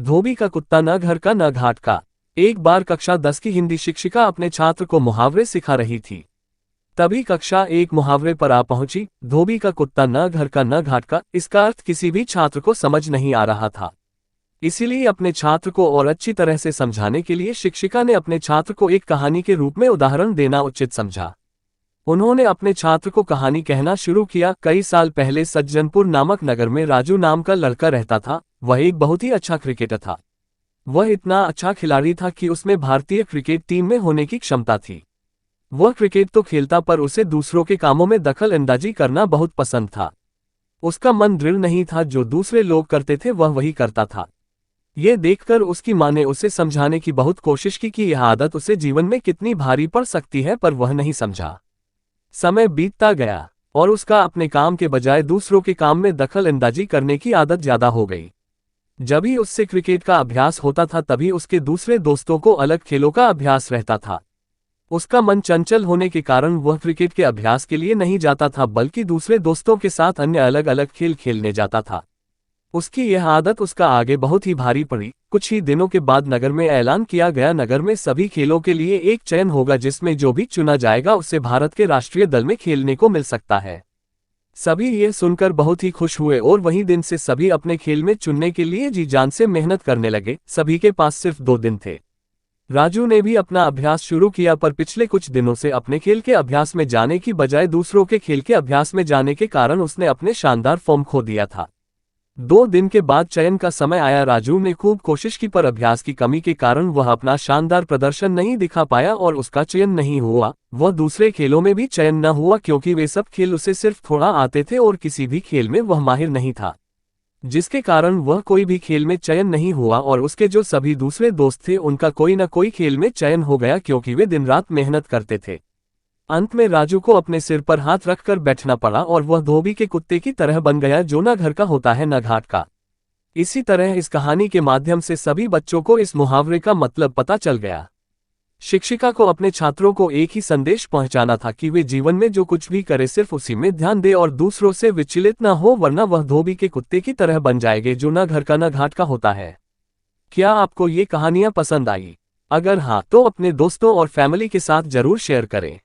धोबी का कुत्ता न घर का न घाट का। एक बार कक्षा 10 की हिंदी शिक्षिका अपने छात्र को मुहावरे सिखा रही थी। तभी कक्षा एक मुहावरे पर आ पहुंची। धोबी का कुत्ता न घर का न घाट का। इसका अर्थ किसी भी छात्र को समझ नहीं आ रहा था। इसीलिए अपने छात्र को और अच्छी तरह से समझाने के लिए शिक्षिका ने अपने छात्र को एक कहानी के रूप में उदाहरण देना उचित समझा। उन्होंने अपने छात्र को कहानी कहना शुरू किया। कई साल पहले सज्जनपुर नामक नगर में राजू नाम का लड़का रहता था। वह एक बहुत ही अच्छा क्रिकेटर था। वह इतना अच्छा खिलाड़ी था कि उसमें भारतीय क्रिकेट टीम में होने की क्षमता थी। वह क्रिकेट तो खेलता पर उसे दूसरों के कामों में दखल अंदाजी करना बहुत पसंद था। उसका मन दृढ़ नहीं था, जो दूसरे लोग करते थे वह वही करता था। ये देखकर उसकी मां ने उसे समझाने की बहुत कोशिश की कि यह आदत उसे जीवन में कितनी भारी पड़ सकती है, पर वह नहीं समझा। समय बीतता गया और उसका अपने काम के बजाय दूसरों के काम में दखल अंदाजी करने की आदत ज्यादा हो गई। जब भी उससे क्रिकेट का अभ्यास होता था तभी उसके दूसरे दोस्तों को अलग खेलों का अभ्यास रहता था। उसका मन चंचल होने के कारण वह क्रिकेट के अभ्यास के लिए नहीं जाता था, बल्कि दूसरे दोस्तों के साथ अन्य अलग अलग खेल खेलने जाता था। उसकी यह आदत उसका आगे बहुत ही भारी पड़ी। कुछ ही दिनों के बाद नगर में ऐलान किया गया, नगर में सभी खेलों के लिए एक चयन होगा, जिसमें जो भी चुना जाएगा उसे भारत के राष्ट्रीय दल में खेलने को मिल सकता है। सभी ये सुनकर बहुत ही खुश हुए और वही दिन से सभी अपने खेल में चुनने के लिए जी जान से मेहनत करने लगे। सभी के पास सिर्फ 2 दिन थे। राजू ने भी अपना अभ्यास शुरू किया, पर पिछले कुछ दिनों से अपने खेल के अभ्यास में जाने की बजाय दूसरों के खेल के अभ्यास में जाने के कारण उसने अपने शानदार फॉर्म खो दिया था। 2 दिन के बाद चयन का समय आया। राजू ने खूब कोशिश की, पर अभ्यास की कमी के कारण वह अपना शानदार प्रदर्शन नहीं दिखा पाया और उसका चयन नहीं हुआ। वह दूसरे खेलों में भी चयन न हुआ, क्योंकि वे सब खेल उसे सिर्फ थोड़ा आते थे और किसी भी खेल में वह माहिर नहीं था, जिसके कारण वह कोई भी खेल में चयन नहीं हुआ। और उसके जो सभी दूसरे दोस्त थे उनका कोई न कोई खेल में चयन हो गया, क्योंकि वे दिन रात मेहनत करते थे। अंत में राजू को अपने सिर पर हाथ रखकर बैठना पड़ा और वह धोबी के कुत्ते की तरह बन गया, जो न घर का होता है न घाट का। इसी तरह इस कहानी के माध्यम से सभी बच्चों को इस मुहावरे का मतलब पता चल गया। शिक्षिका को अपने छात्रों को एक ही संदेश पहुंचाना था कि वे जीवन में जो कुछ भी करे सिर्फ उसी में ध्यान दे और दूसरों से विचलित न हो, वरना वह धोबी के कुत्ते की तरह बन जाएंगे, जो न घर का न घाट का होता है। क्या आपको ये कहानियां पसंद आई? अगर हाँ तो अपने दोस्तों और फैमिली के साथ जरूर शेयर करें।